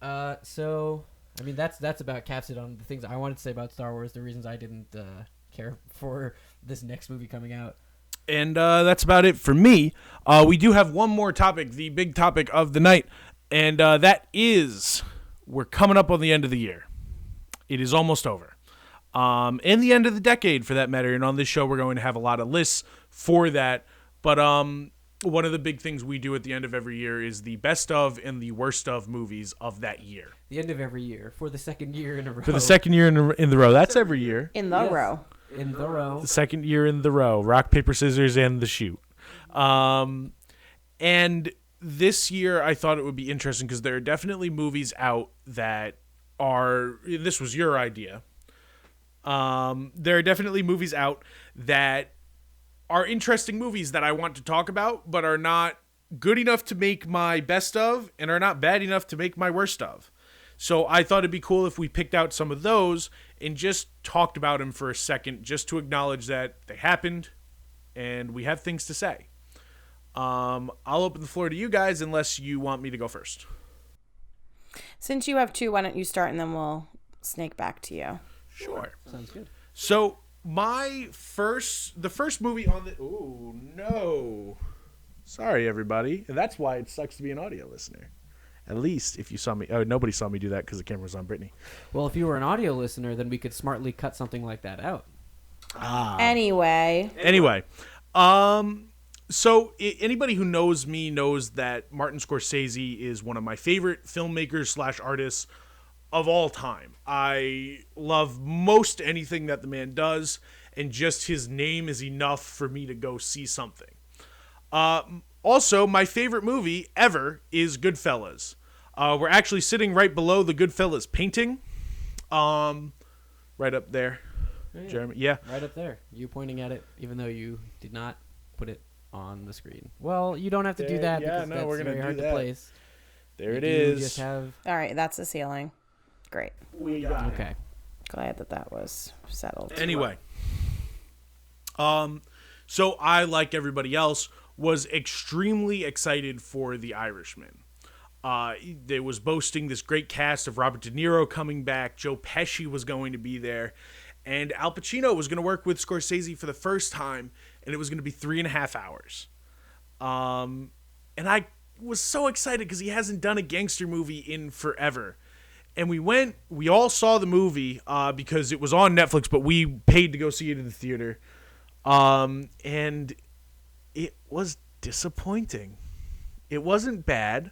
So I mean that's about caps it on the things I wanted to say about Star Wars. The reasons I didn't care for this next movie coming out. And that's about it for me. We do have one more topic, the big topic of the night, and that is we're coming up on the end of the year. It is almost over. And the end of the decade, for that matter. And on this show, we're going to have a lot of lists for that. But one of the big things we do at the end of every year is the best of and the worst of movies of that year. The end of every year for the second year in a row. For the second year in the row. That's every year. In the row. In the row. The second year in the row. Rock, paper, scissors, and the shoot. And this year, I thought it would be interesting because there are definitely movies out that are... This was your idea. There are definitely movies out that are interesting movies that I want to talk about, but are not good enough to make my best of and are not bad enough to make my worst of. So I thought it'd be cool if we picked out some of those and just talked about them for a second, just to acknowledge that they happened and we have things to say. I'll open the floor to you guys unless you want me to go first. Since you have two, why don't you start and then we'll snake back to you. Sure. Sounds good. So the first movie on the... Oh, no. Sorry, everybody. And that's why it sucks to be an audio listener. At least if you saw me... Oh, nobody saw me do that because the camera was on Brittany. Well, if you were an audio listener, then we could smartly cut something like that out. Anyway. So anybody who knows me knows that Martin Scorsese is one of my favorite filmmakers / artists of all time. I love most anything that the man does, and just his name is enough for me to go see something. Also, my favorite movie ever is Goodfellas. We're actually sitting right below the Goodfellas painting. Right up there. Yeah. Jeremy, yeah. Right up there. You pointing at it, even though you did not put it on the screen. Well, you don't have to do that because that's very hard to place. There it is. Just have... All right, that's the ceiling. Great. We got it. Okay. Glad that was settled. Anyway. So I, like everybody else, was extremely excited for The Irishman. They was boasting this great cast of Robert De Niro coming back. Joe Pesci was going to be there. And Al Pacino was going to work with Scorsese for the first time, and it was going to be 3.5 hours. And I was so excited because he hasn't done a gangster movie in forever. And we all saw the movie because it was on Netflix, but we paid to go see it in the theater. And it was disappointing. It wasn't bad,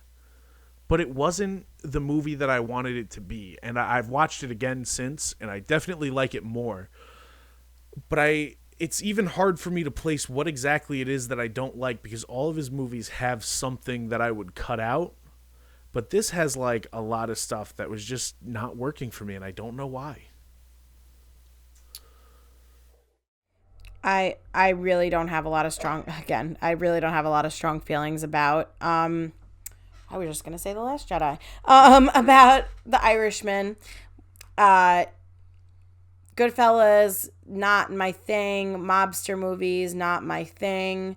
but it wasn't the movie that I wanted it to be. And I've watched it again since, and I definitely like it more. But it's even hard for me to place what exactly it is that I don't like, because all of his movies have something that I would cut out. But this has like a lot of stuff that was just not working for me, and I don't know why. I really don't have a lot of strong feelings about I was just gonna say The Last Jedi. About The Irishman. Goodfellas, not my thing. Mobster movies, not my thing.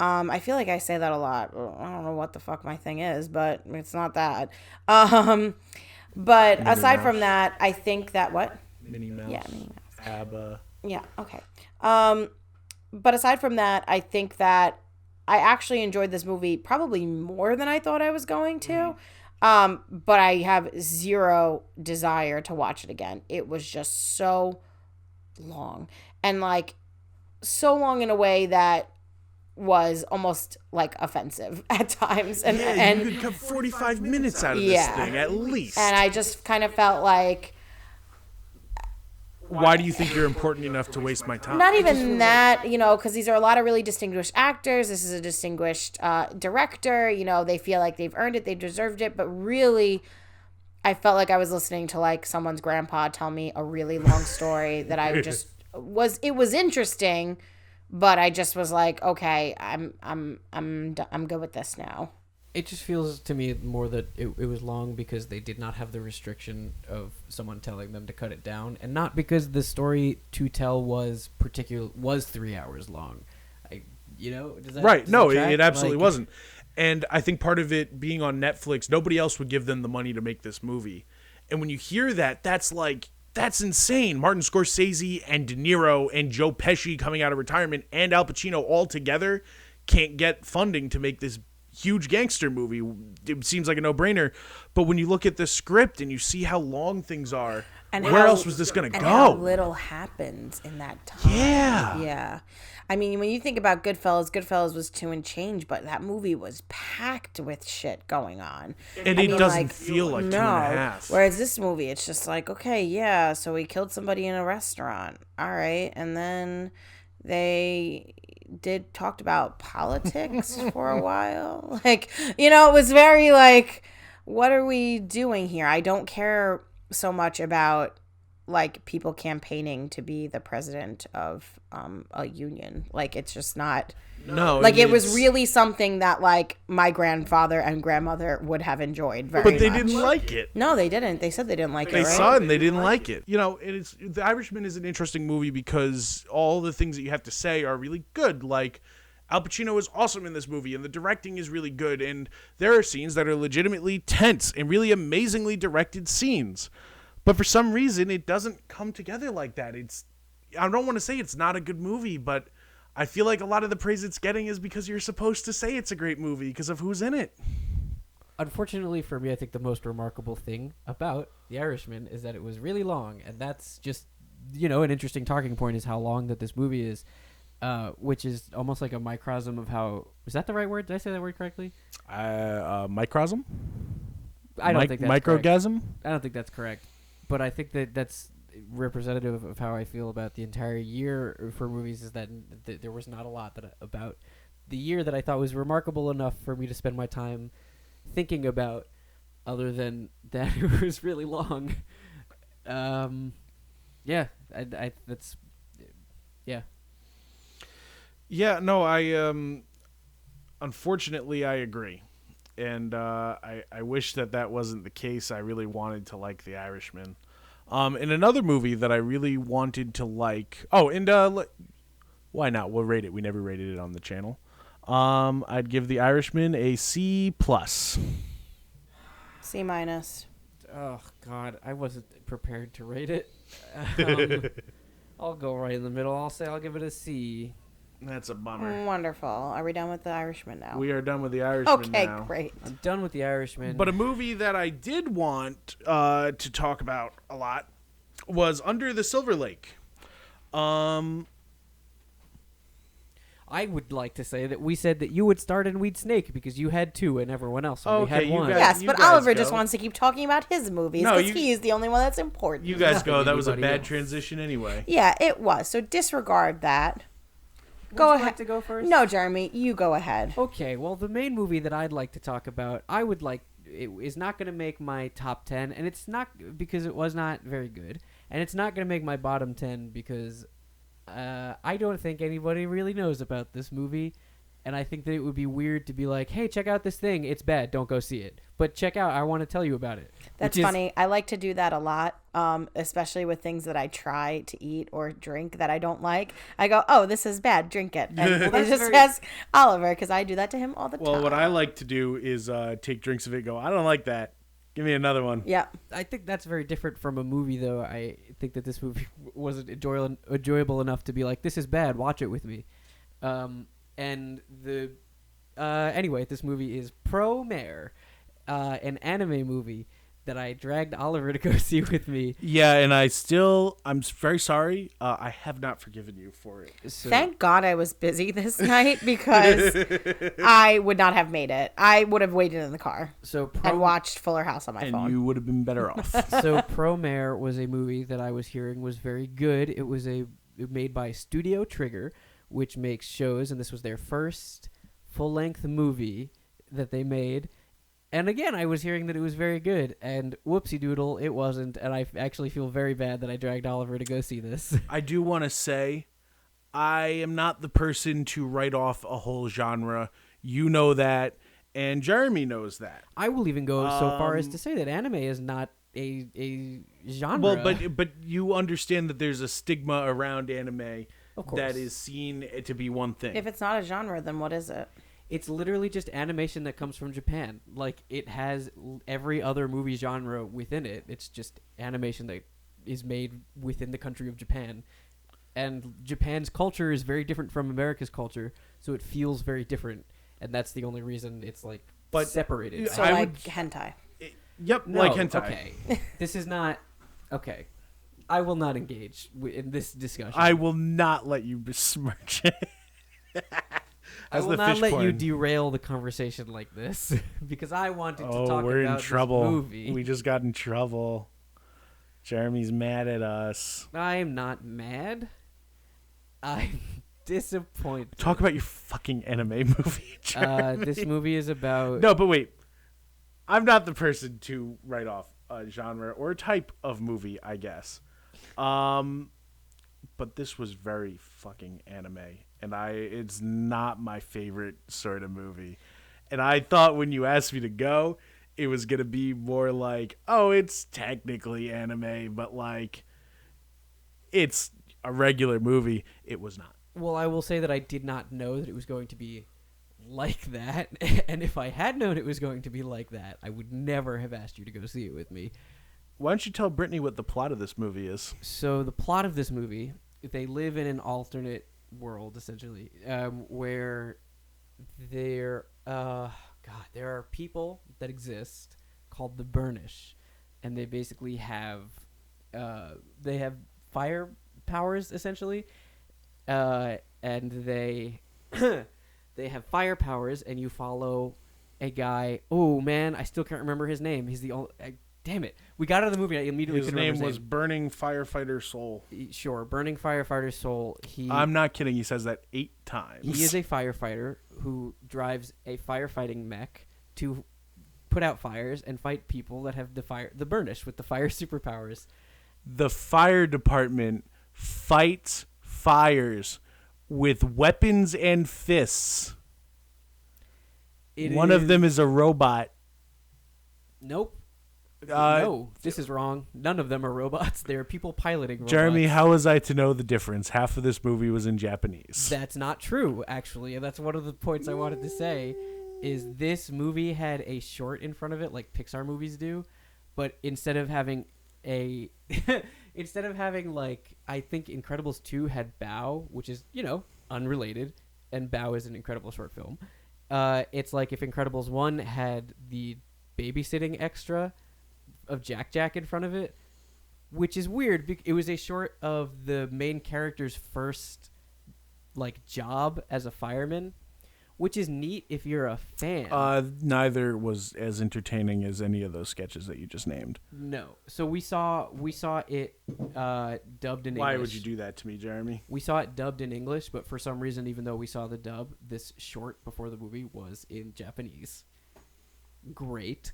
I feel like I say that a lot. I don't know what the fuck my thing is, but it's not that. But Minnie aside Mouse. from that, I think that what? Minnie Mouse. Yeah, Minnie Mouse. ABBA. Yeah, okay. But aside from that, I think that I actually enjoyed this movie probably more than I thought I was going to. But I have zero desire to watch it again. It was just so long. And like so long in a way that was almost like offensive at times. And you could cut 45 minutes out of this thing at least. And I just kind of felt like, why do you think you're important enough to waste my time? not even that, because these are a lot of really distinguished actors. This is a distinguished director. They feel like they've earned it. They deserved it. But really, I felt like I was listening to like someone's grandpa tell me a really long story that I just it was interesting, but I just was like, okay, I'm good with this now. It just feels to me more that it was long because they did not have the restriction of someone telling them to cut it down, and not because the story to tell was 3 hours long. Does that, right? does No, that track? it absolutely wasn't. And I think part of it being on Netflix, nobody else would give them the money to make this movie. And when you hear that, that's insane. Martin Scorsese and De Niro and Joe Pesci coming out of retirement and Al Pacino all together can't get funding to make this huge gangster movie. It seems like a no-brainer. But when you look at the script and you see how long things are, And where else was this going to and go? how little happens in that time. Yeah. Yeah. I mean, when you think about Goodfellas was 2 and change, but that movie was packed with shit going on. And it doesn't feel like 2.5. Whereas this movie, it's just like, okay, yeah, so he killed somebody in a restaurant. All right. And then they talked about politics for a while. Like, you know, it was very like, what are we doing here? I don't care so much about like people campaigning to be the president of a union. Like, it's just not. No, like, it was really something that like my grandfather and grandmother would have enjoyed very much. But they didn't like it. No, they didn't. They said they didn't like it, They right? saw it and they didn't like it. You know, The Irishman is an interesting movie because all the things that you have to say are really good. Like, Al Pacino is awesome in this movie, and the directing is really good, and there are scenes that are legitimately tense and really amazingly directed scenes. But for some reason, it doesn't come together like that. I don't want to say it's not a good movie, but I feel like a lot of the praise it's getting is because you're supposed to say it's a great movie because of who's in it. Unfortunately for me, I think the most remarkable thing about The Irishman is that it was really long, and that's just, you know, an interesting talking point is how long that this movie is, which is almost like a microcosm of how... Was that the right word? Did I say that word correctly? Microcosm? I don't think that's Microgasm? correct. I don't think that's correct. But I think that that's representative of how I feel about the entire year for movies, is that there was not a lot about the year that I thought was remarkable enough for me to spend my time thinking about, other than that it was really long. Yeah, that's, yeah. Yeah, no, unfortunately, I agree. And I wish that wasn't the case. I really wanted to like The Irishman. And another movie that I really wanted to like... Oh, and why not? We'll rate it. We never rated it on the channel. I'd give The Irishman a C+. C-. Oh, God. I wasn't prepared to rate it. I'll go right in the middle. I'll give it a C. That's a bummer. Wonderful. Are we done with The Irishman now? We are done with The Irishman now. Okay, great. I'm done with The Irishman. But a movie that I did want to talk about a lot was Under the Silver Lake. I would like to say that we said that you would start and we'd snake because you had 2 and everyone else only had 1. Yes, but guys Oliver go. just wants to keep talking about his movies No, because he's the only one that's important. You guys go. That was a Anybody bad else. transition anyway. Yeah, it was. So disregard that. Go Would you ahead. like to go first? No, Jeremy, you go ahead. Okay, well, the main movie that I'd like to talk about, it is not going to make my top 10, and it's not because it was not very good, and it's not going to make my bottom 10 because I don't think anybody really knows about this movie, and I think that it would be weird to be like, hey, check out this thing, it's bad, don't go see it. But check out, I want to tell you about it. That's funny. I like to do that a lot, especially with things that I try to eat or drink that I don't like. I go, oh, this is bad, drink it. And I just ask Oliver, because I do that to him all the time. Well, what I like to do is take drinks of it and go, I don't like that. Give me another one. Yeah. I think that's very different from a movie, though. I think that this movie wasn't enjoyable enough to be like, this is bad, watch it with me. Anyway, this movie is Promare, an anime movie that I dragged Oliver to go see with me. Yeah, and I'm very sorry. I have not forgiven you for it. So, Thank God I was busy this night because I would not have made it. I would have waited in the car and watched Fuller House on my phone. And you would have been better off. So Promare was a movie that I was hearing was very good. It was made by Studio Trigger, which makes shows, and this was their first full-length movie that they made. And again, I was hearing that it was very good, and whoopsie doodle, it wasn't, and I actually feel very bad that I dragged Oliver to go see this. I do want to say, I am not the person to write off a whole genre. You know that, and Jeremy knows that. I will even go so far as to say that anime is not a genre. Well, but you understand that there's a stigma around anime that is seen to be one thing. If it's not a genre, then what is it? It's literally just animation that comes from Japan. Like, it has every other movie genre within it. It's just animation that is made within the country of Japan. And Japan's culture is very different from America's culture, so it feels very different. And that's the only reason it's, like, separated. So, hentai. Yep, No, like hentai. okay. This is not... Okay. I will not engage in this discussion. I will not let you besmirch it. I will not let you derail the conversation like this because I wanted to talk we're about in trouble. This movie. We just got in trouble. Jeremy's mad at us. I'm not mad. I'm disappointed. Talk about your fucking anime movie, Jeremy. This movie is about... No, but wait. I'm not the person to write off a genre or type of movie, I guess. But this was very fucking anime, and it's not my favorite sort of movie. And I thought when you asked me to go, it was gonna be more like, oh, it's technically anime, but like, it's a regular movie. It was not. Well, I will say that I did not know that it was going to be like that, and if I had known it was going to be like that, I would never have asked you to go see it with me. Why don't you tell Brittany what the plot of this movie is? So the plot of this movie, they live in an alternate world, essentially, where there are people that exist called the Burnish, and they basically have fire powers, essentially, and they they have fire powers, and you follow a guy. Oh man, I still can't remember his name. He's the only. Damn it! We got out of the movie. I immediately his couldn't remember name was Burning Firefighter Soul. Sure, Burning Firefighter Soul. I'm not kidding. He says that 8 times. He is a firefighter who drives a firefighting mech to put out fires and fight people that have the Burnish with the fire superpowers. The fire department fights fires with weapons and fists. One of them is a robot. Nope. No, this is wrong. None of them are robots. They are people piloting robots. Jeremy, how was I to know the difference? Half of this movie was in Japanese. That's not true, actually. And that's one of the points I wanted to say, is this movie had a short in front of it, like Pixar movies do, but instead of having like, I think Incredibles 2 had Bao, which is, unrelated, and Bao is an incredible short film. It's like if Incredibles 1 had the babysitting extra of Jack Jack in front of it, which is weird. It was a short of the main character's first like job as a fireman, which is neat if you're a fan. Neither was as entertaining as any of those sketches that you just named. No. So we saw it dubbed in English. Why would you do that to me, Jeremy? We saw it dubbed in English, but for some reason, even though we saw the dub, this short before the movie was in Japanese. Great.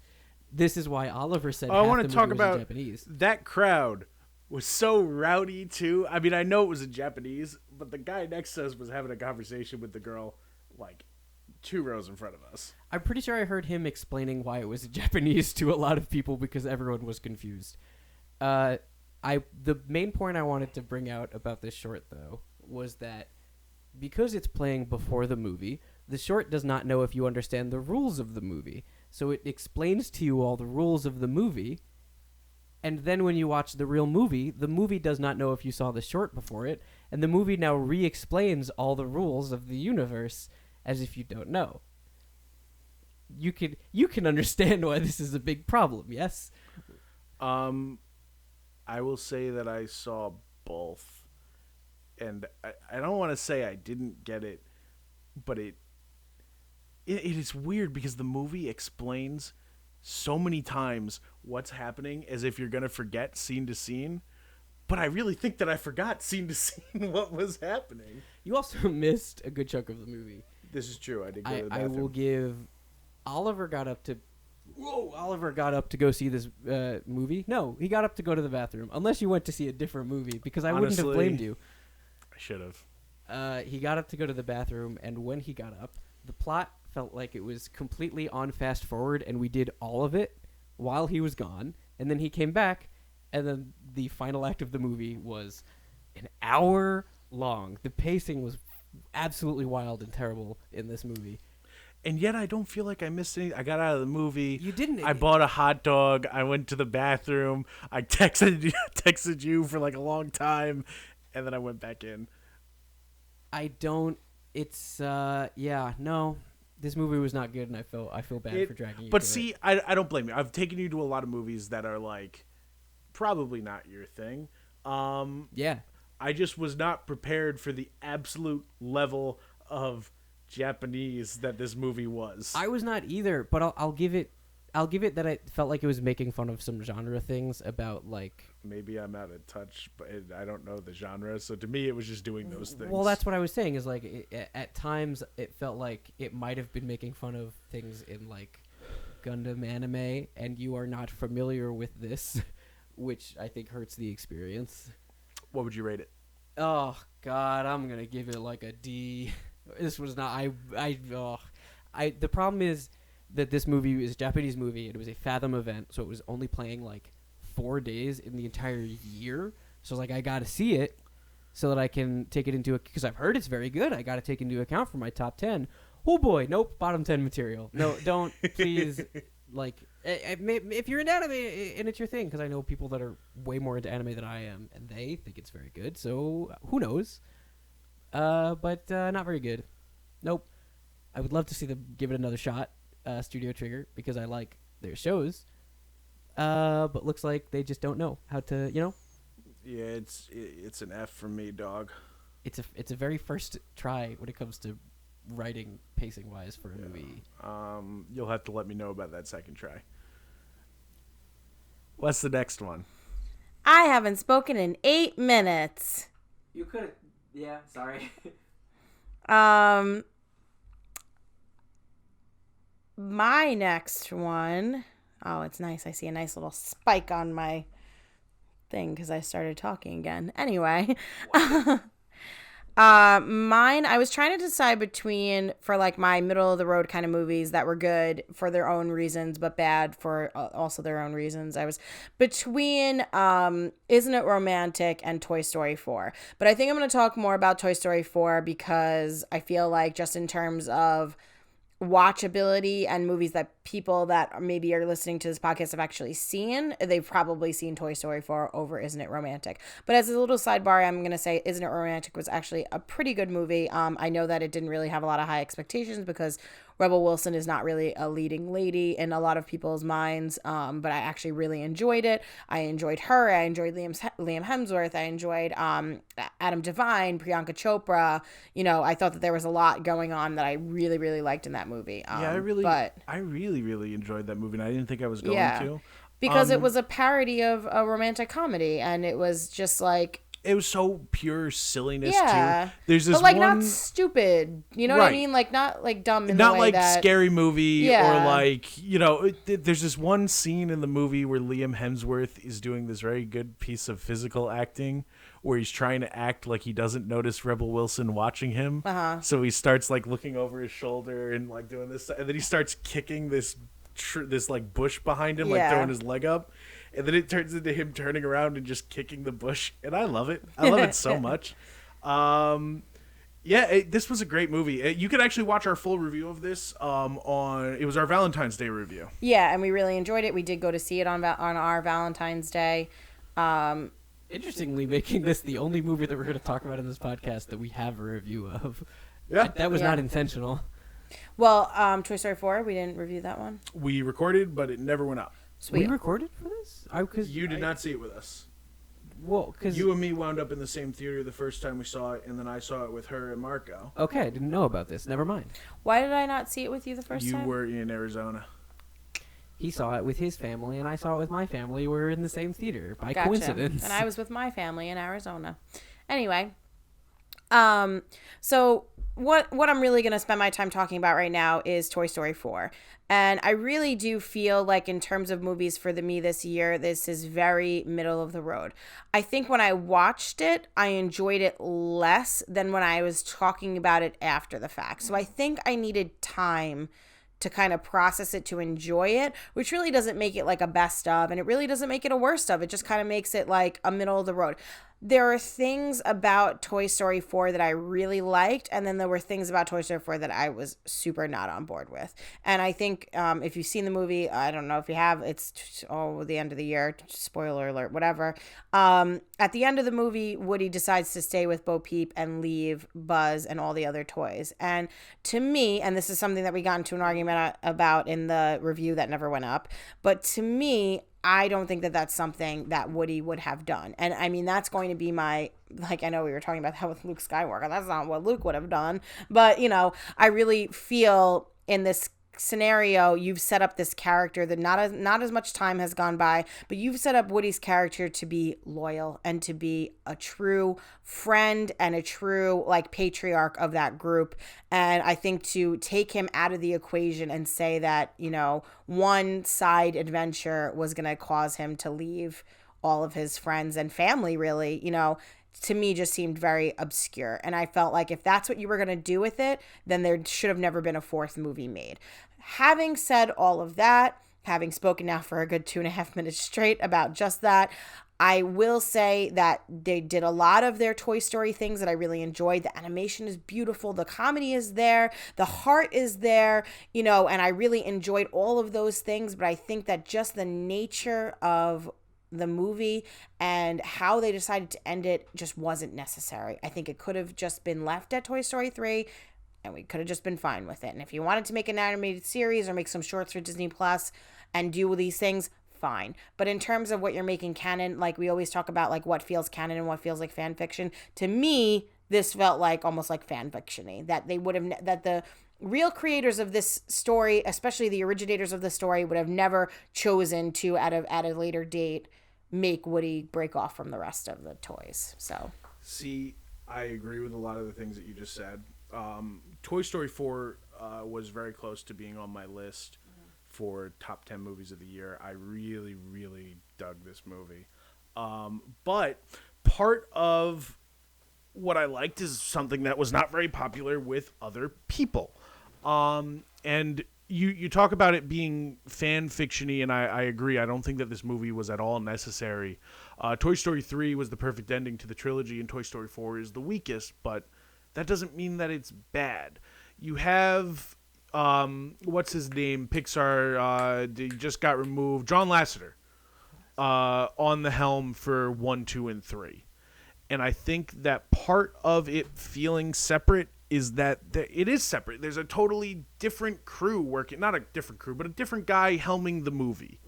This is why Oliver said I want to talk about Japanese. That crowd was so rowdy too. I mean, I know it was in Japanese, but the guy next to us was having a conversation with the girl like 2 rows in front of us. I'm pretty sure I heard him explaining why it was in Japanese to a lot of people because everyone was confused. The main point I wanted to bring out about this short, though, was that because it's playing before the movie, the short does not know if you understand the rules of the movie. So it explains to you all the rules of the movie, and then when you watch the real movie, the movie does not know if you saw the short before it, and the movie now re-explains all the rules of the universe as if you don't know. You can understand why this is a big problem, yes? I will say that I saw both, and I don't want to say I didn't get it, but it is weird because the movie explains so many times what's happening as if you're going to forget scene to scene. But I really think that I forgot scene to scene what was happening. You also missed a good chunk of the movie. This is true. I did go to the bathroom. I will give... Oliver got up to go see this movie. No, he got up to go to the bathroom. Unless you went to see a different movie, because I wouldn't have blamed you. I should have. He got up to go to the bathroom, and when he got up, the plot felt like it was completely on fast forward, and we did all of it while he was gone, and then he came back, and then the final act of the movie was an hour long. The pacing was absolutely wild and terrible in this movie. and yet I don't feel like I missed anything. I got out of the movie. You didn't. I bought a hot dog. I went to the bathroom. I texted you for like a long time, and then I went back in. I don't. It's no. This movie was not good, and I feel bad for dragging you. But to see, it. I don't blame you. I've taken you to a lot of movies that are like probably not your thing. Yeah. I just was not prepared for the absolute level of Japanese that this movie was. I was not either, but I'll give it that I felt like it was making fun of some genre things about like. Maybe I'm out of touch, but I don't know the genre. So to me, it was just doing those things. Well, that's what I was saying. Is like at times it felt like it might have been making fun of things in like Gundam anime, and you are not familiar with this, which I think hurts the experience. What would you rate it? Oh God, I'm gonna give it like a D. This was not. The problem is that this movie is a Japanese movie. It was a Fathom event, so it was only playing like 4 days in the entire year. So I was like, I gotta see it so that I can take it into because I've heard it's very good. I gotta take into account for my top 10. Oh boy, nope, bottom 10 material. No, don't please. Like, if you're into anime and it's your thing, because I know people that are way more into anime than I am, and they think it's very good. So who knows? But not very good. Nope. I would love to see them give it another shot, Studio Trigger, because I like their shows. But looks like they just don't know how to, Yeah, it's an F for me, dog. It's a very first try when it comes to writing pacing wise for a movie. You'll have to let me know about that second try. What's the next one? I haven't spoken in 8 minutes. You could, yeah. Sorry. My next one. Oh, it's nice. I see a nice little spike on my thing because I started talking again. Anyway. Mine, I was trying to decide between, for like my middle of the road kind of movies that were good for their own reasons, but bad for also their own reasons. I was between, Isn't It Romantic and Toy Story 4. But I think I'm going to talk more about Toy Story 4 because I feel like just in terms of watchability and movies that people that maybe are listening to this podcast have actually seen, they've probably seen Toy Story 4 over Isn't It Romantic. But as a little sidebar, I'm going to say Isn't It Romantic was actually a pretty good movie. I know that it didn't really have a lot of high expectations because Rebel Wilson is not really a leading lady in a lot of people's minds, but I actually really enjoyed it. I enjoyed her. I enjoyed Liam Hemsworth. I enjoyed Adam Devine, Priyanka Chopra. I thought that there was a lot going on that I really, really liked in that movie. I really enjoyed that movie, and I didn't think I was going to. Because it was a parody of a romantic comedy, and it was just like... It was so pure silliness, too. There's this but, like, not stupid. You know what I mean? Like, not, like, dumb in the way not like that... Scary Movie or, like, there's this one scene in the movie where Liam Hemsworth is doing this very good piece of physical acting where he's trying to act like he doesn't notice Rebel Wilson watching him. So he starts, like, looking over his shoulder and, like, doing this. And then he starts kicking this like, bush behind him, like, throwing his leg up. And then it turns into him turning around and just kicking the bush. And I love it. I love it so much. This was a great movie. You could actually watch our full review of this it was our Valentine's Day review. Yeah, and we really enjoyed it. We did go to see it on our Valentine's Day. Interestingly, making this the only movie that we're going to talk about in this podcast that we have a review of. Yeah. That was not intentional. Well, Toy Story 4, we didn't review that one. We recorded, but it never went up. Sweet. We recorded for this? You did not see it with us. Well, because you and me wound up in the same theater the first time we saw it, and then I saw it with her and Marco. Okay, I didn't know about this. Never mind. Why did I not see it with you the first time? You were in Arizona. He saw it with his family, and I saw it with my family. We're in the same theater by coincidence. And I was with my family in Arizona. Anyway, so what I'm really going to spend my time talking about right now is Toy Story 4. And I really do feel like in terms of movies for me this year, this is very middle of the road. I think when I watched it, I enjoyed it less than when I was talking about it after the fact. So I think I needed time to kind of process it, to enjoy it, which really doesn't make it like a best of, and it really doesn't make it a worst of. It just kind of makes it like a middle of the road. there are things about Toy Story 4 that I really liked, and then there were things about Toy Story 4 that I was super not on board with. And I think if you've seen the movie, I don't know if you have, it's the end of the year, spoiler alert, whatever. At the end of the movie, Woody decides to stay with Bo Peep and leave Buzz and all the other toys. And to me, and this is something that we got into an argument about in the review that never went up, but to me, I don't think that that's something that Woody would have done. And I mean, that's going to be my, like, I know we were talking about that with Luke Skywalker. That's not what Luke would have done. But, you know, I really feel in this scenario, you've set up this character that not as much time has gone by, but you've set up Woody's character to be loyal and to be a true friend and a true like patriarch of that group. And I think to take him out of the equation and say that, you know, one side adventure was going to cause him to leave all of his friends and family, really, you know, to me just seemed very obscure. And I felt like if that's what you were going to do with it, then there should have never been a fourth movie made. Having said all of that, having spoken now for a good 2.5 minutes straight about just that, I will say that they did a lot of their Toy Story things that I really enjoyed. The animation is beautiful. The comedy is there. The heart is there, you know, and I really enjoyed all of those things. But I think that just the nature of the movie and how they decided to end it just wasn't necessary. I think it could have just been left at Toy Story 3 and we could have just been fine with it. And if you wanted to make an animated series or make some shorts for Disney Plus and do these things, fine. But in terms of what you're making canon, like we always talk about like what feels canon and what feels like fan fiction, to me this felt like almost like fan fiction-y, that they would have that the real creators of this story, especially the originators of the story, would have never chosen to at a later date make Woody break off from the rest of the toys. So see, I agree with a lot of the things that you just said. Toy Story 4 was very close to being on my list for top 10 movies of the year. I really, really dug this movie. But part of what I liked is something that was not very popular with other people. And you talk about it being fan fiction-y, and I agree. I don't think that this movie was at all necessary. Toy Story 3 was the perfect ending to the trilogy, and Toy Story 4 is the weakest, but that doesn't mean that it's bad. You have, what's his name? Pixar, he just got removed. John Lasseter on the helm for 1, 2, and 3. And I think that part of it feeling separate is that it is separate. There's a totally different crew working, not a different crew, but a different guy helming the movie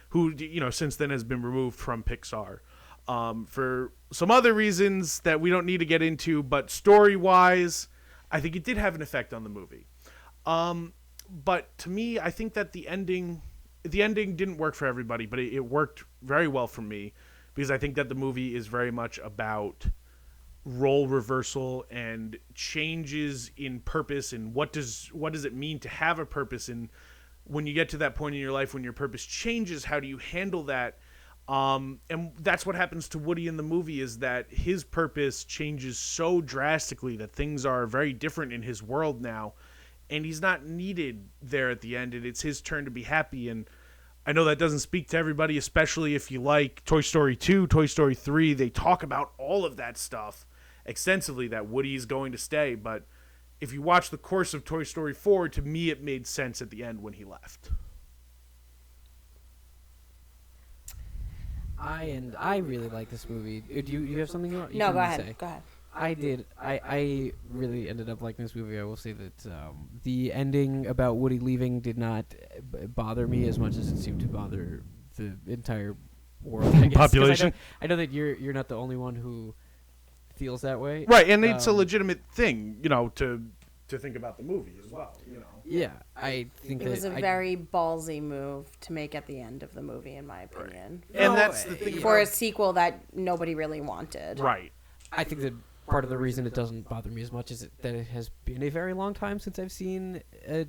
who, you know, since then has been removed from Pixar for some other reasons that we don't need to get into, but story-wise, I think it did have an effect on the movie. But to me, I think that the ending didn't work for everybody, but it worked very well for me because I think that the movie is very much about role reversal and changes in purpose and what does it mean to have a purpose, and when you get to that point in your life when your purpose changes, how do you handle that? And that's what happens to Woody in the movie, is that his purpose changes so drastically that things are very different in his world now, and he's not needed there at the end, and it's his turn to be happy. And I know that doesn't speak to everybody, especially if you like Toy Story 2, Toy Story 3. They talk about all of that stuff extensively, that Woody's going to stay. But if you watch the course of Toy Story 4, to me it made sense at the end when he left. I really like this movie. Do you have something you want? no, can go ahead. say? Go ahead. I did. I really ended up liking this movie. I will say that the ending about Woody leaving did not bother me as much as it seemed to bother the entire world. I guess, Population. I know that you're not the only one who feels that way. Right, and it's a legitimate thing, you know, to think about the movie as well, you know. Yeah, I think It was a very ballsy move to make at the end of the movie, in my opinion. Right. And that's the thing for a sequel that nobody really wanted. Right. I think that part of the reason it doesn't bother me as much is that it has been a very long time since I've seen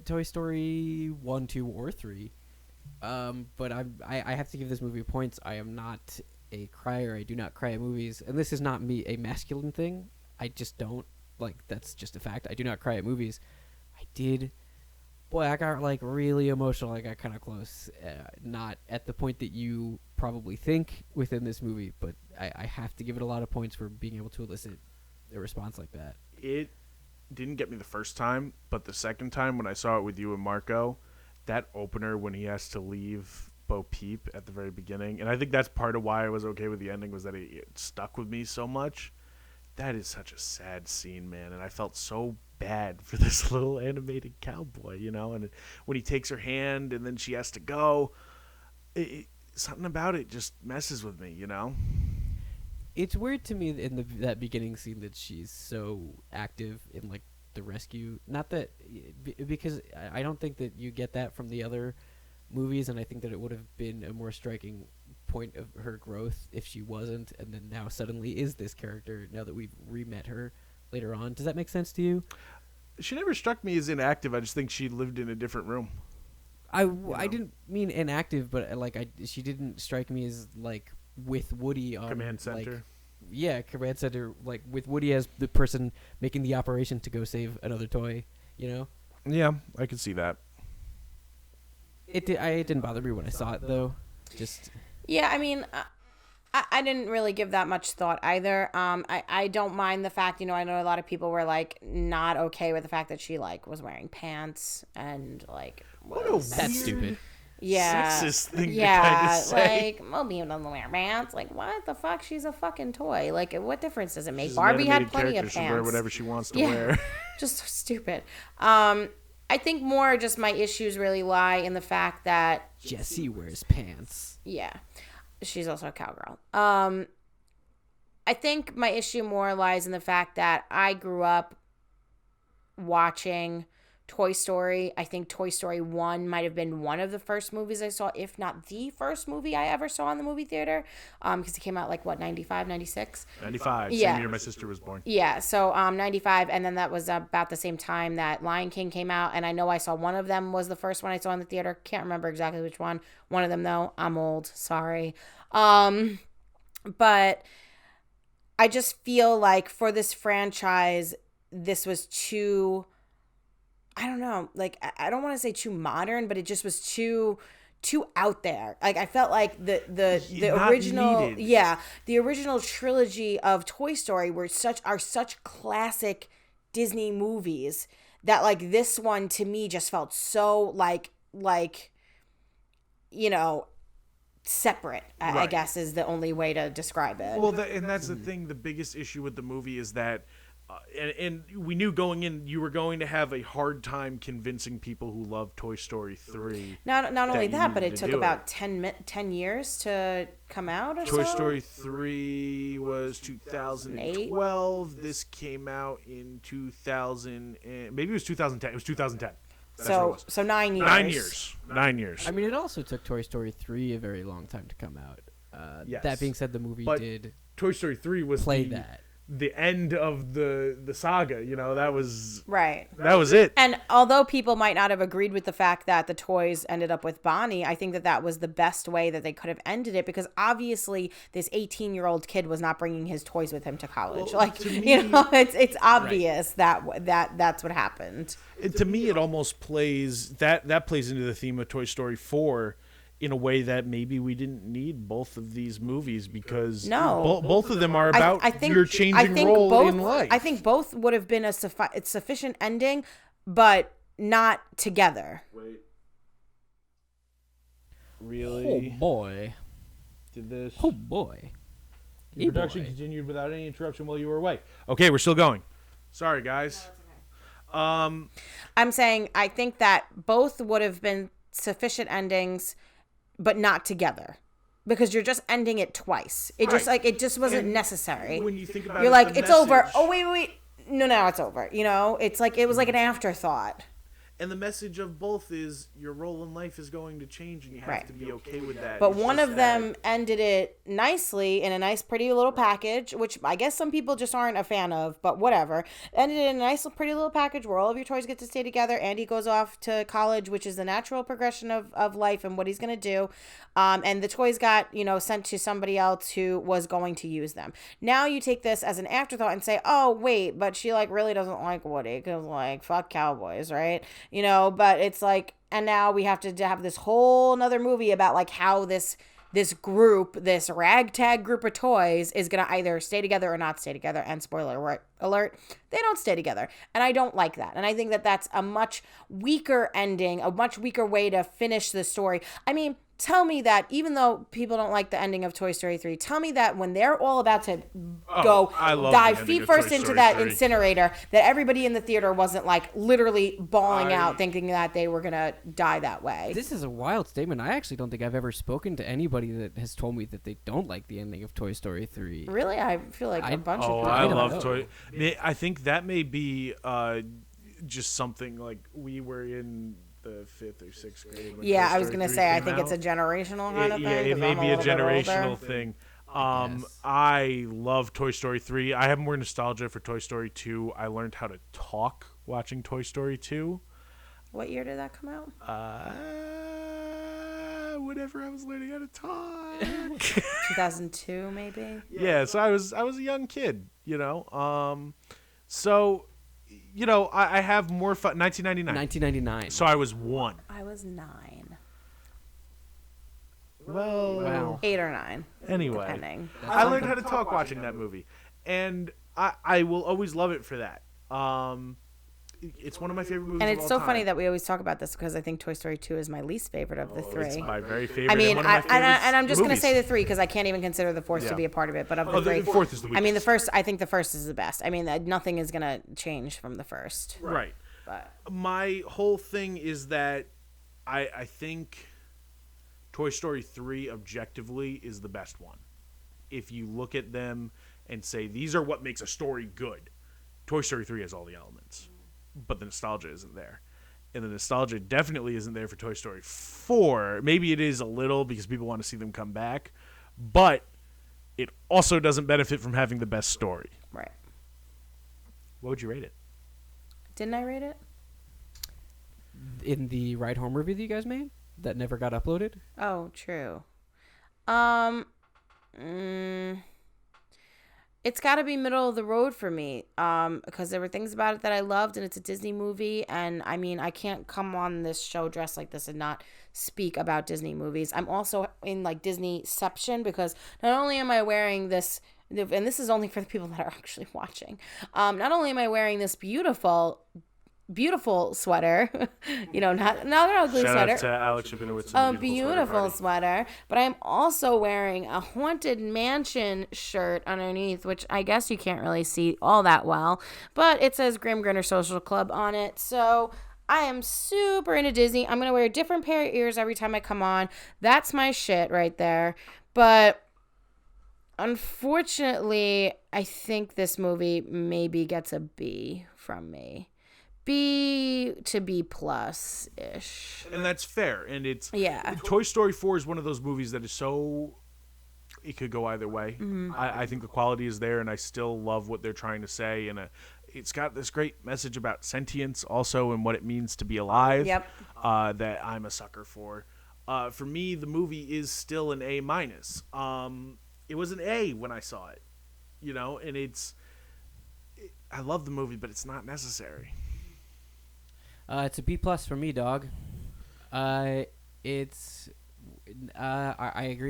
Toy Story 1, 2, or 3. But I have to give this movie points. I am not a crier. I do not cry at movies. And this is not me a masculine thing. I just don't. Like, that's just a fact. I do not cry at movies. I did. Boy, I got, like, really emotional. I got kind of close. Not at the point that you probably think within this movie, but I have to give it a lot of points for being able to elicit a response like that. It didn't get me the first time, but the second time when I saw it with you and Marco, that opener when he has to leave Bo Peep at the very beginning, and I think that's part of why I was okay with the ending, was that it stuck with me so much. That is such a sad scene, man, and I felt so bad for this little animated cowboy, you know, and when he takes her hand and then she has to go, something about it just messes with me, you know? It's weird to me in that beginning scene that she's so active in like the rescue. Not that because I don't think that you get that from the other movies, and I think that it would have been a more striking point of her growth if she wasn't, and then now suddenly is this character now that we've re-met her later on. Does that make sense to you? She never struck me as inactive. I just think she lived in a different room. I didn't mean inactive, but she didn't strike me as like with Woody on Command center. Like, yeah, command center, like with Woody as the person making the operation to go save another toy, you know? Yeah, I could see that. It didn't bother me when I saw it though. Just yeah, I mean, I didn't really give that much thought either. I don't mind the fact, you know, I know a lot of people were like not okay with the fact that she like was wearing pants and like that's stupid. Yeah, sexist thing yeah, to kind of say. like Moby doesn't wear pants. Like what the fuck? She's a fucking toy. Like what difference does it make? She's Barbie an had animated plenty of character. pants. She'll wear whatever she wants to wear. Just so stupid. I think more just my issues really lie in the fact that Jessie wears pants. Yeah, she's also a cowgirl. I think my issue more lies in the fact that I grew up watching Toy Story. I think Toy Story 1 might have been one of the first movies I saw, if not the first movie I ever saw in the movie theater, because it came out like, what, 95, 96? 95, Yeah. same year my sister was born. Yeah, so 95, and then that was about the same time that Lion King came out, and I know I saw one of them was the first one I saw in the theater. Can't remember exactly which one. One of them, though. I'm old. Sorry. But I just feel like for this franchise, this was too... I don't know, like, I don't want to say too modern, but it just was too out there. Like, I felt like the original, needed. yeah, the original trilogy of Toy Story are such classic Disney movies that, like, this one to me just felt so like, you know, separate, Right. I guess is the only way to describe it. Well, and that's the thing. The biggest issue with the movie is that, and we knew going in, you were going to have a hard time convincing people who love Toy Story 3. Not only you that, but needed it to took do about 10 years to come out or so. Toy Story 3 was 2012. This came out in 2000, maybe it was 2010. It was 2010. That's what it was. So 9 years. 9 years. I mean, it also took Toy Story 3 a very long time to come out. Yes. That being said, the movie But did Toy Story 3 was play that. the end of the saga. You know, that was Right. it. And although people might not have agreed with the fact that the toys ended up with Bonnie, I think that was the best way that they could have ended it, because obviously this 18-year-old kid was not bringing his toys with him to college. Well, like, to me, you know, it's obvious that that's what happened. To me, it almost plays that plays into the theme of Toy Story 4 in a way that maybe we didn't need both of these movies, because both of them are about your changing role in life. I think both would have been a sufficient ending, but not together. Wait. Really? Oh boy. Did this? Oh boy. The production continued without any interruption while you were away. Okay, we're still going. Sorry, guys. I'm saying I think that both would have been sufficient endings, but not together, because you're just ending it twice. It just wasn't necessary. When you think about you're it, like, the it's over. message- Oh wait, no, it's over. You know, it's like it was like an afterthought. And the message of both is your role in life is going to change, and you have Right. to be okay with that. But It's one just of them ended it nicely in a nice, pretty little package, which I guess some people just aren't a fan of, but whatever. Ended it in a nice, pretty little package where all of your toys get to stay together. Andy goes off to college, which is the natural progression of life and what he's going to do. And the toys got, you know, sent to somebody else who was going to use them. Now you take this as an afterthought and say, oh, wait, but she, like, really doesn't like Woody because, like, fuck cowboys, right? You know, but it's like, and now we have to have this whole another movie about, like, how this this group, this ragtag group of toys is going to either stay together or not stay together. And spoiler alert, they don't stay together. And I don't like that. And I think that that's a much weaker ending, a much weaker way to finish the story. I mean, tell me that even though people don't like the ending of Toy Story 3, tell me that when they're all about to dive feet first into that incinerator, that everybody in the theater wasn't like literally bawling out thinking that they were going to die that way. This is a wild statement. I actually don't think I've ever spoken to anybody that has told me that they don't like the ending of Toy Story 3. Really? I feel like a bunch of people. I love Toy. I think that may be just something like we were in the 5th or 6th grade. Yeah, I was going to say, I think it's a generational kind of thing. Yeah, it may be a generational thing. I love Toy Story 3. I have more nostalgia for Toy Story 2. I learned how to talk watching Toy Story 2. What year did that come out? Whenever I was learning how to talk. 2002, maybe? Yeah, so I was a young kid, you know. So... You know, I have more fun. 1999. 1999. So I was 1. I was 9. Well, wow. 8 or 9. Anyway, depending. I learned how to talk watching that movie, and I will always love it for that. It's one of my favorite movies. And it's of all so time. funny that we always talk about this because I think Toy Story 2 is my least favorite of the 3. It's my very favorite. I mean, and I'm just going to say the 3 because I can't even consider the 4th to be a part of it. But of the 3, the 4th is the weakest. I mean, I think the 1st is the best. I mean, nothing is going to change from the 1st. Right. But My whole thing is that I think Toy Story 3 objectively is the best one. If you look at them and say, these are what makes a story good, Toy Story 3 has all the elements. But the nostalgia isn't there. And the nostalgia definitely isn't there for Toy Story 4. Maybe it is a little because people want to see them come back. But it also doesn't benefit from having the best story. right. What would you rate it? Didn't I rate it? In the Ride Home review that you guys made that never got uploaded? Oh, true. It's got to be middle of the road for me because there were things about it that I loved, and it's a Disney movie, and I mean, I can't come on this show dressed like this and not speak about Disney movies. I'm also in like Disneyception because not only am I wearing this, and this is only for the people that are actually watching, not only am I wearing this beautiful sweater, you know, not an ugly Shout sweater. out to Alex Shabinowitz. A beautiful sweater, but I'm also wearing a Haunted Mansion shirt underneath, which I guess you can't really see all that well, but it says Grim Grinner Social Club on it, so I am super into Disney. I'm going to wear a different pair of ears every time I come on. That's my shit right there, but unfortunately, I think this movie maybe gets a B from me. B to B plus ish. And that's fair. And it's Yeah. Toy Story 4 is one of those movies that is so it could go either way. Mm-hmm. I think the quality is there, and I still love what they're trying to say. And it's got this great message about sentience also and what it means to be alive. Yep. That I'm a sucker for. For me, the movie is still an A minus. It was an A when I saw it, you know, and I love the movie, but it's not necessary. It's a B plus for me, dog. I agree.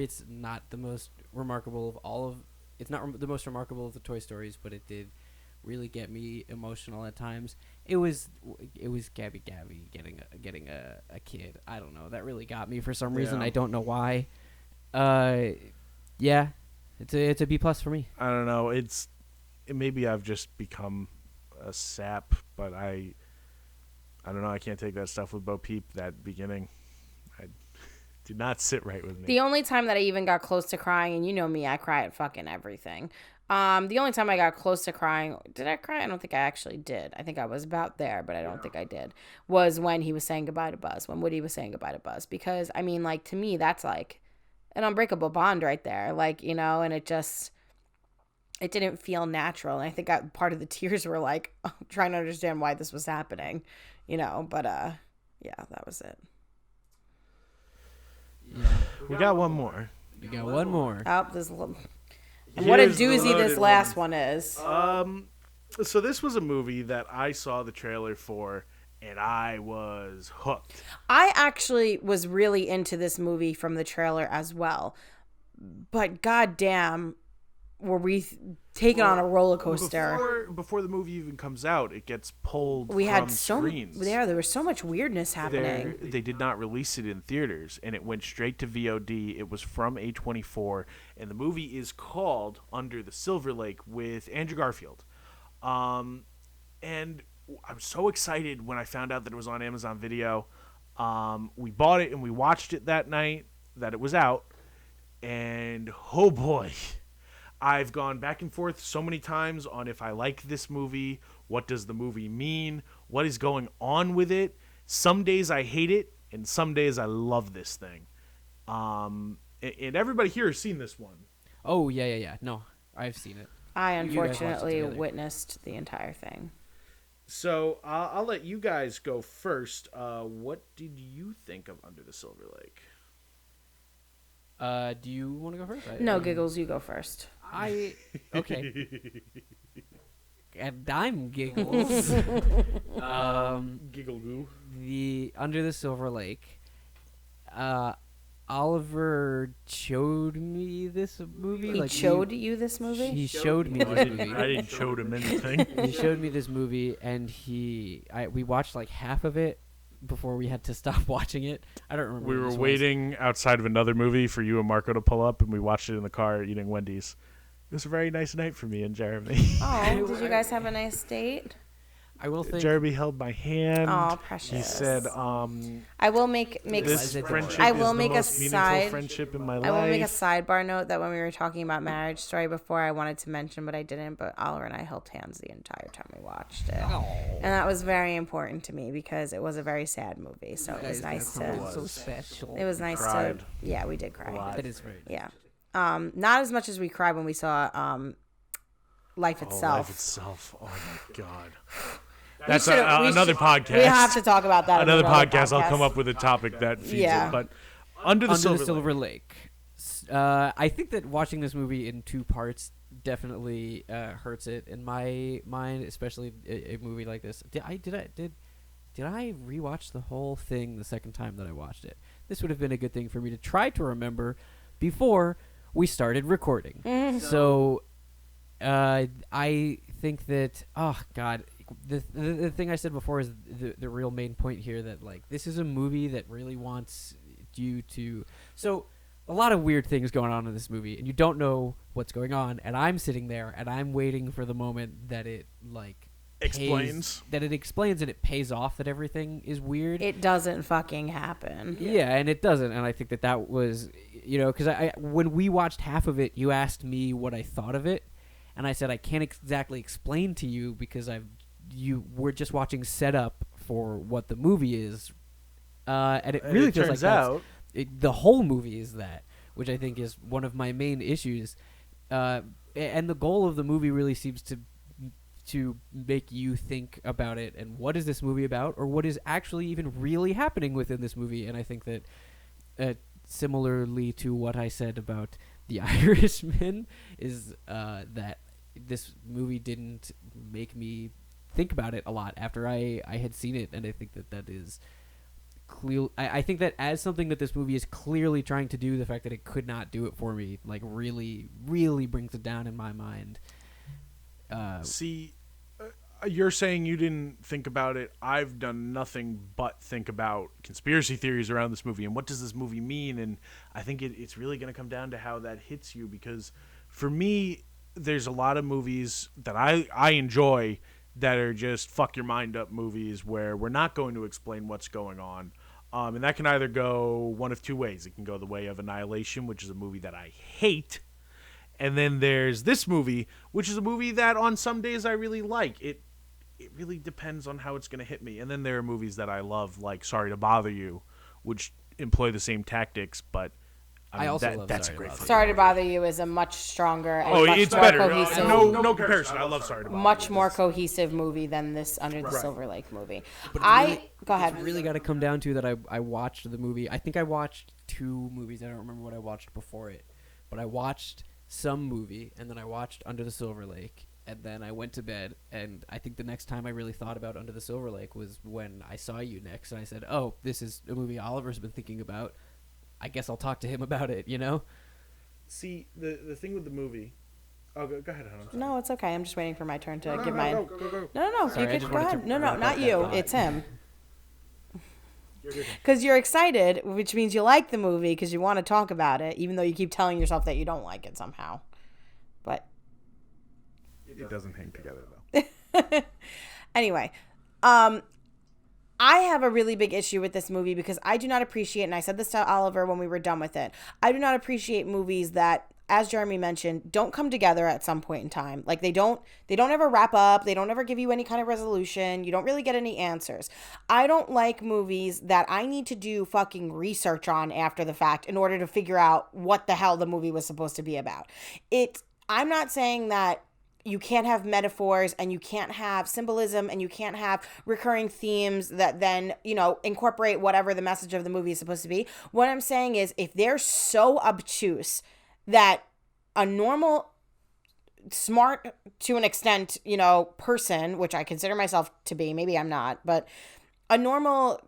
It's not the most remarkable of all of. It's not the most remarkable of the Toy Stories, but it did really get me emotional at times. It was Gabby getting a kid. I don't know. That really got me for some reason. Yeah. I don't know why. Yeah, it's a B plus for me. I don't know. Maybe I've just become a sap, but I don't know. I can't take that stuff with Bo Peep. That beginning, I did not sit right with me. The only time that I even got close to crying, and you know me, I cry at fucking everything. The only time I got close to crying, did I cry? I don't think I actually did. I think I was about there, but I don't think I did. Was when he was saying goodbye to Buzz, when Woody was saying goodbye to Buzz. Because, I mean, like, to me, that's like an unbreakable bond right there. Like, you know, and it didn't feel natural. And I think part of the tears were like trying to understand why this was happening, you know, but yeah, that was it. Yeah. We got one more. You got one more. Oh, this little... And what a Here's the doozy this loaded last one is. So this was a movie that I saw the trailer for, and I was hooked. I actually was really into this movie from the trailer as well. But goddamn, were we taken on a roller coaster. Before the movie even comes out, it gets pulled We from had screens. there was so much weirdness happening. They did not release it in theaters, and it went straight to VOD. It was from A24, and the movie is called Under the Silver Lake with Andrew Garfield. And I'm so excited when I found out that it was on Amazon Video. We bought it and we watched it that night that it was out, and oh boy, I've gone back and forth so many times on if I like this movie, what does the movie mean, what is going on with it. Some days I hate it, and some days I love this thing. And everybody here has seen this one. Oh, yeah. No, I've seen it. I You guys watched it unfortunately together. witnessed the entire thing. So I'll let you guys go first. What did you think of Under the Silver Lake? Do you want to go first? No, Giggles, you go first. Okay. And I'm Giggles. Giggle goo. The Under the Silver Lake. Oliver showed me this movie. He showed you this movie? He showed me this movie. I didn't show him anything. He showed me this movie, and we watched like half of it before we had to stop watching it. I don't remember. We what were this was. waiting outside of another movie for you and Marco to pull up, and we watched it in the car eating Wendy's. It was a very nice night for me and Jeremy. Oh, did you guys have a nice date? I will think. Jeremy held my hand. Oh, precious. He said, I will make "This Pleasant. friendship I is will the make a most meaningful side- friendship in my I life." will make a sidebar note that when we were talking about Marriage Story before, I wanted to mention, but I didn't. But Oliver and I held hands the entire time we watched it, and that was very important to me because it was a very sad movie. So it was nice to. So special. It was nice Cried. to. Yeah, we did cry. That is very. Yeah, not as much as we cried when we saw Life Itself. Life Itself. Oh my god. That's we another should- podcast. We have to talk about that. in Another podcast. I'll come up with a topic that feeds Yeah. it. But Under the Silver Lake. Lake. I think that watching this movie in two parts definitely hurts it in my mind, especially a movie like this. Did I rewatch the whole thing the second time that I watched it? This would have been a good thing for me to try to remember before we started recording. So I think that the thing I said before is the real main point here, that like this is a movie that really wants you to. So a lot of weird things going on in this movie, and you don't know what's going on. And I'm sitting there and I'm waiting for the moment that it like Explains. explains and it pays off that everything is weird. It doesn't fucking happen. Yeah, and it doesn't, and I think that was, because I when we watched half of it, you asked me what I thought of it, and I said I can't exactly explain to you because we're just watching setup for what the movie is, and it really feels like the whole movie is that, which I think is one of my main issues, and the goal of the movie really seems to make you think about it and what is this movie about, or what is actually even really happening within this movie. And I think that similarly to what I said about The Irishman is that this movie didn't make me think about it a lot after I had seen it, and I think that is clear. I think that as something that this movie is clearly trying to do, the fact that it could not do it for me like really, really brings it down in my mind. See, you're saying you didn't think about it. I've done nothing but think about conspiracy theories around this movie and what does this movie mean. And I think it's really going to come down to how that hits you, because for me, there's a lot of movies that I enjoy that are just fuck your mind up movies where we're not going to explain what's going on. And that can either go one of two ways. It can go the way of Annihilation, which is a movie that I hate. And then there's this movie, which is a movie that on some days I really like. It really depends on how it's going to hit me. And then there are movies that I love, like Sorry to Bother You, which employ the same tactics, but I mean, also love that's Sorry a to great Bother film. Sorry to Bother You is a much stronger and much it's more better. cohesive, No comparison. I love Sorry to Bother You. much more cohesive movie than this Under the Silver Lake movie. Go ahead. It's really got to come down to that I watched the movie. I think I watched two movies. I don't remember what I watched before it, but I watched some movie, and then I watched Under the Silver Lake, and then I went to bed. And I think the next time I really thought about Under the Silver Lake was when I saw you next, and I said, "Oh, this is a movie Oliver's been thinking about. I guess I'll talk to him about it." You know? See, the thing with the movie. Oh, go ahead, Hannah. No, it's okay. I'm just waiting for my turn to give No, mine. go. No. Sorry, I You just could go wanted to ahead. No, wrap not up that you. thought. It's him. You're good. Because you're excited, which means you like the movie because you want to talk about it, even though you keep telling yourself that you don't like it somehow. But It doesn't hang together, though. anyway, I have a really big issue with this movie because I do not appreciate, and I said this to Oliver when we were done with it, I do not appreciate movies that, as Jeremy mentioned, don't come together at some point in time. Like they don't ever wrap up. They don't ever give you any kind of resolution. You don't really get any answers. I don't like movies that I need to do fucking research on after the fact in order to figure out what the hell the movie was supposed to be about. I'm not saying that you can't have metaphors and you can't have symbolism and you can't have recurring themes that then, incorporate whatever the message of the movie is supposed to be. What I'm saying is if they're so obtuse that a normal, smart to an extent, person, which I consider myself to be, maybe I'm not, but a normal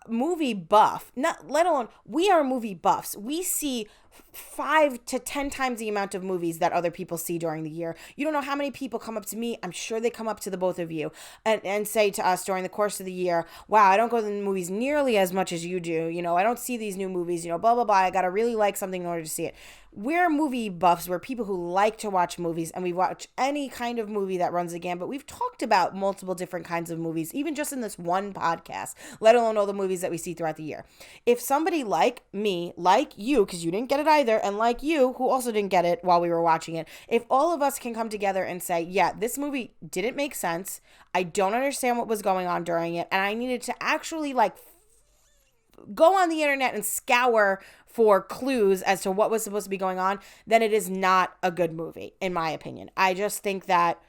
movie buff, not let alone, we are movie buffs. We see 5 to 10 times the amount of movies that other people see during the year. You don't know how many people come up to me. I'm sure they come up to the both of you and say to us during the course of the year, wow, I don't go to the movies nearly as much as you do. I don't see these new movies, blah, blah, blah. I got to really like something in order to see it. We're movie buffs. We're people who like to watch movies, and we watch any kind of movie that runs the gambit. We've talked about multiple different kinds of movies, even just in this one podcast, let alone all the movies that we see throughout the year. If somebody like me, like you, because you didn't get it either, and like you, who also didn't get it while we were watching it, if all of us can come together and say, yeah, this movie didn't make sense, I don't understand what was going on during it, and I needed to actually go on the internet and scour for clues as to what was supposed to be going on, then it is not a good movie, in my opinion. I just think that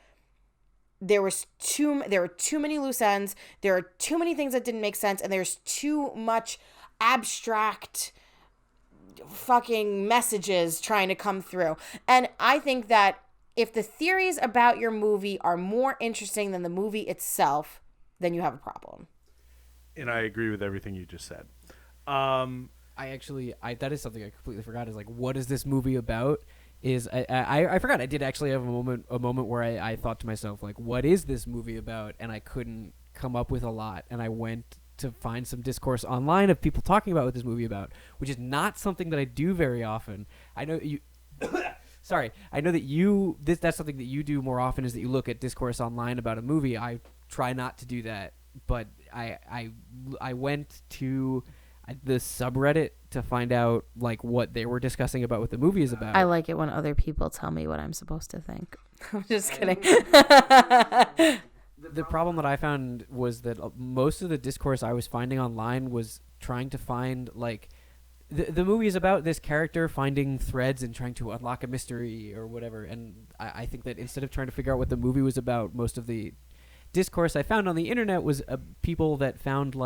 there were too many loose ends, there are too many things that didn't make sense, and there's too much abstract fucking messages trying to come through. And I think that if the theories about your movie are more interesting than the movie itself, then you have a problem. And I agree with everything you just said. That is something I completely forgot, is what is this movie about? I forgot. I did actually have a moment where I thought to myself, what is this movie about? And I couldn't come up with a lot. And I went to find some discourse online of people talking about what this movie about, which is not something that I do very often. I know you sorry. I know that that's something that you do more often, is that you look at discourse online about a movie. I try not to do that, but I went to the subreddit to find out what they were discussing about what the movie is about. I like it when other people tell me what I'm supposed to think. I'm just kidding. The problem that I found was that most of the discourse I was finding online was trying to find the movie is about this character finding threads and trying to unlock a mystery or whatever. And I think that instead of trying to figure out what the movie was about, most of the discourse I found on the internet was people that found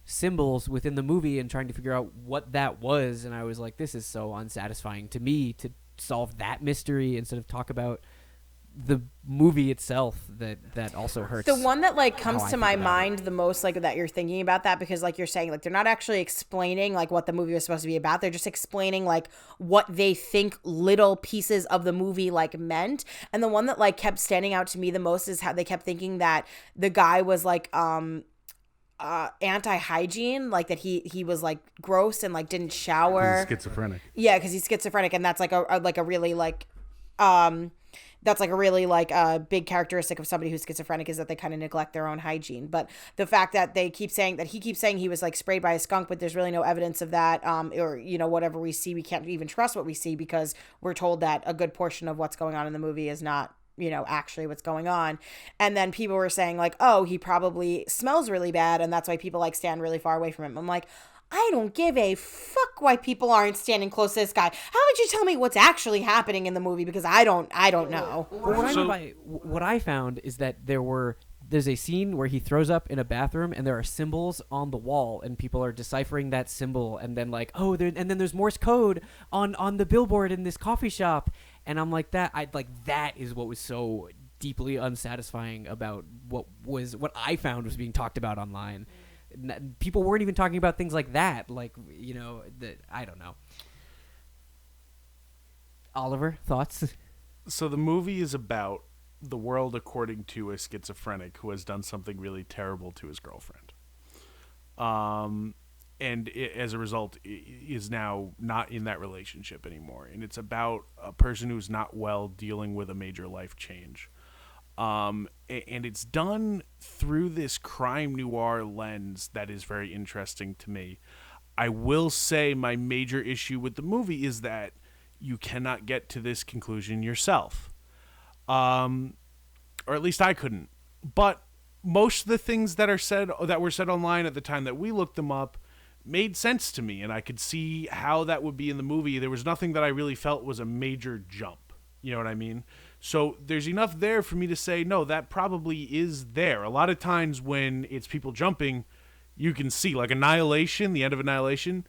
symbols within the movie and trying to figure out what that was. And I was like, this is so unsatisfying to me to solve that mystery instead of talk about the movie itself. That also hurts. The one that comes to my mind the most, that you're thinking about that, because you're saying they're not actually explaining what the movie was supposed to be about. They're just explaining what they think little pieces of the movie meant. And the one that kept standing out to me the most is how they kept thinking that the guy was anti-hygiene, that he was gross and didn't shower. He's schizophrenic. Yeah, because he's schizophrenic, and that's a really that's a really big characteristic of somebody who's schizophrenic, is that they kind of neglect their own hygiene. But the fact that he keeps saying he was sprayed by a skunk, but there's really no evidence of that, or whatever we see, we can't even trust what we see, because we're told that a good portion of what's going on in the movie is not actually what's going on. And then people were saying oh, he probably smells really bad, and that's why people stand really far away from him. I'm I don't give a fuck why people aren't standing close to this guy. How would you tell me what's actually happening in the movie? Because I don't know. What I found is that there's a scene where he throws up in a bathroom and there are symbols on the wall and people are deciphering that symbol, and then and then there's Morse code on the billboard in this coffee shop. And I'm like that is what was so deeply unsatisfying about what I found was being talked about online. People weren't even talking about things like that, like, you know, I don't know. Oliver, thoughts? So the movie is about the world according to a schizophrenic who has done something really terrible to his girlfriend. And as a result, is now not in that relationship anymore. And it's about a person who's not well dealing with a major life change. And it's done through this crime noir lens that is very interesting to me. I will say my major issue with the movie is that you cannot get to this conclusion yourself. Or at least I couldn't. But most of the things that were said online at the time that we looked them up made sense to me, and I could see how that would be in the movie. There was nothing that I really felt was a major jump. You know what I mean? So there's enough there for me to say, no, that probably is there. A lot of times when it's people jumping, you can see, like Annihilation, the end of Annihilation,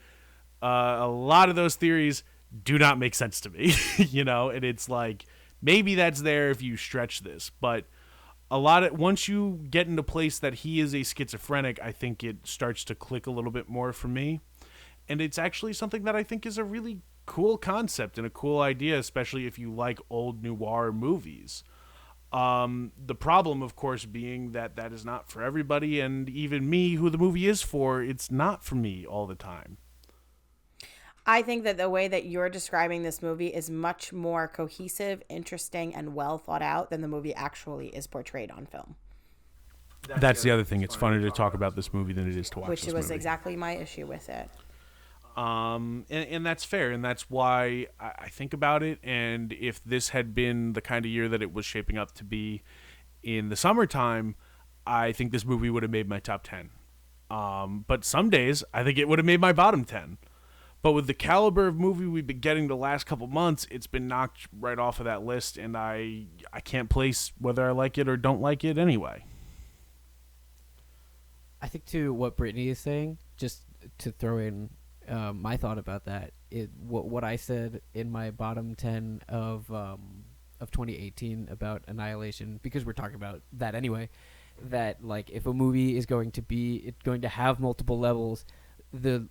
a lot of those theories do not make sense to me, you know? And it's like, maybe that's there if you stretch this, but once you get into place that he is a schizophrenic, I think it starts to click a little bit more for me. And it's actually something that I think is a really cool concept and a cool idea, especially if you like old noir movies. The problem, of course, being that is not for everybody, and even me, who the movie is for, it's not for me all the time. I think that the way that you're describing this movie is much more cohesive, interesting, and well thought out than the movie actually is portrayed on film. That's the other thing. It's funner to talk about this movie than it is to watch Which this was movie. exactly my issue with it. And that's fair, and that's why I think about it. And if this had been the kind of year that it was shaping up to be in the summertime, I think this movie would have made my top 10. But some days, I think it would have made my bottom 10. But with the caliber of movie we've been getting the last couple months, it's been knocked right off of that list, and I can't place whether I like it or don't like it anyway. I think, too, what Brittany is saying, just to throw in my thought about that, what I said in my bottom 10 of 2018 about Annihilation, because we're talking about that anyway, that, like, if a movie is going to have multiple levels, the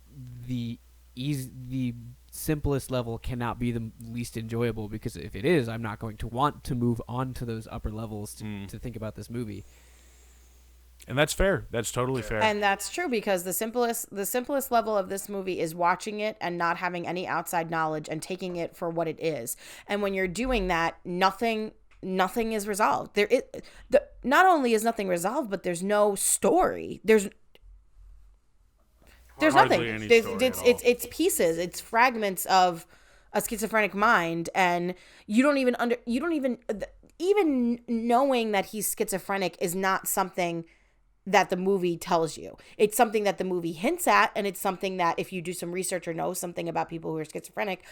simplest level cannot be the least enjoyable, because if it is, I'm not going to want to move on to those upper levels to think about this movie. And that's fair. That's totally fair. And that's true, because the simplest level of this movie is watching it and not having any outside knowledge and taking it for what it is. And when you're doing that, nothing is resolved. Not only is nothing resolved, but there's no story. There's nothing. It's pieces. It's fragments of a schizophrenic mind, and even knowing that he's schizophrenic is not something that the movie tells you. It's something that the movie hints at, and it's something that if you do some research or know something about people who are schizophrenic,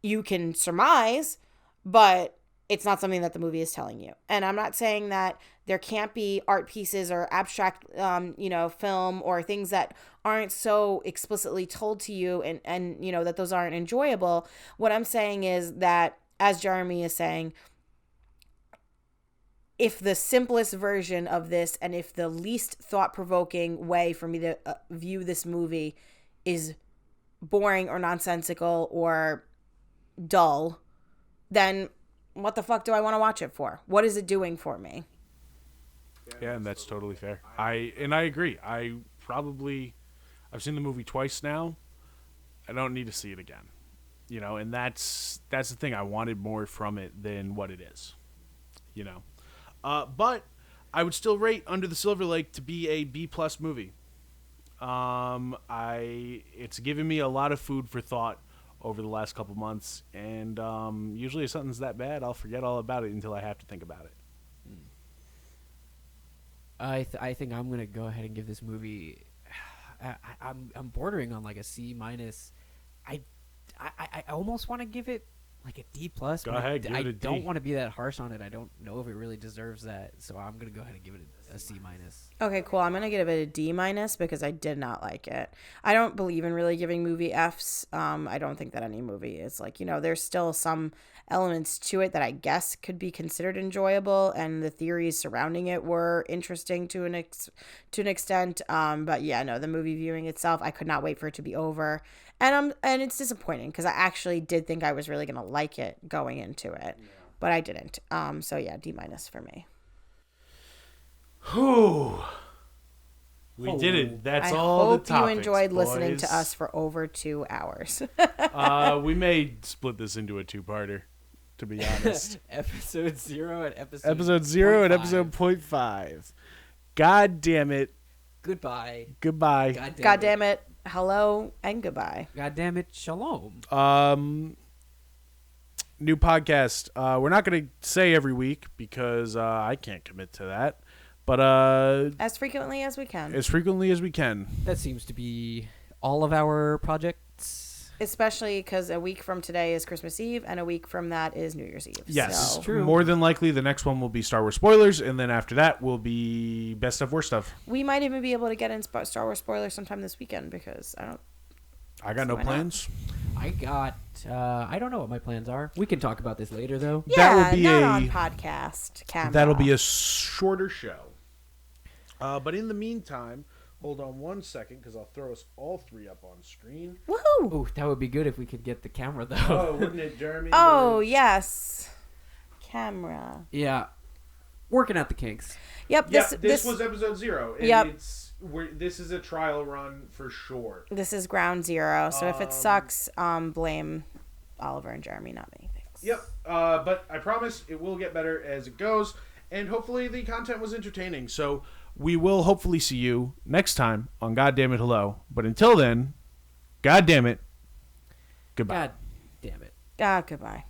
you can surmise, but it's not something that the movie is telling you. And I'm not saying that there can't be art pieces or abstract, film or things that aren't so explicitly told to you and that those aren't enjoyable. What I'm saying is that, as Jeremy is saying, if the simplest version of this and if the least thought-provoking way for me to view this movie is boring or nonsensical or dull, then what the fuck do I want to watch it for? What is it doing for me? Yeah, and that's totally fair. I agree. I've seen the movie twice now. I don't need to see it again. And that's the thing. I wanted more from it than what it is. But I would still rate Under the Silver Lake to be a B+ movie. It's given me a lot of food for thought over the last couple months, and usually if something's that bad, I'll forget all about it until I have to think about it. I think I'm gonna go ahead and give this movie. I'm bordering on like a C-. I almost want to give it like a D+. Go ahead, give it a D. I don't want to be that harsh on it. I don't know if it really deserves that, so I'm gonna go ahead and give it a C minus. Okay, cool. I'm gonna give it a D minus because I did not like it. I don't believe in really giving movie Fs. I don't think that any movie is like, there's still some elements to it that I guess could be considered enjoyable, and the theories surrounding it were interesting to an extent. But yeah, no, the movie viewing itself, I could not wait for it to be over, and it's disappointing because I actually did think I was really gonna like it going into it, but I didn't. So yeah, D minus for me. Whew. We did it. That's all the topics, I hope you enjoyed boys. listening to us for over 2 hours. We may split this into a two-parter, to be honest. Episode 0 and Episode 0 and episode 0.5. God damn it. Goodbye. Goodbye. God damn it. Hello and goodbye. God damn it. Shalom. New podcast. We're not going to say every week because I can't commit to that. But as frequently as we can. That seems to be all of our projects. Especially because a week from today is Christmas Eve, and a week from that is New Year's Eve. Yes, so. True. More than likely, the next one will be Star Wars spoilers, and then after that will be best of worst stuff. We might even be able to get in Star Wars spoilers sometime this weekend because I got no plans. I don't know what my plans are. We can talk about this later, though. Yeah, that will be not on podcast camera. That'll be a shorter show. But in the meantime, hold on one second because I'll throw us all three up on screen. Woohoo! Ooh, that would be good if we could get the camera, though. Oh, wouldn't it, Jeremy? Oh, yes. Camera. Yeah. Working out the kinks. Yep. This was episode 0. And Yep. This is a trial run for sure. This is ground zero. So if it sucks, blame Oliver and Jeremy, not me. Thanks. Yep. But I promise it will get better as it goes. And hopefully the content was entertaining. So we will hopefully see you next time on God Damn It Hello. But until then, God damn it. Goodbye. God damn it. Goodbye.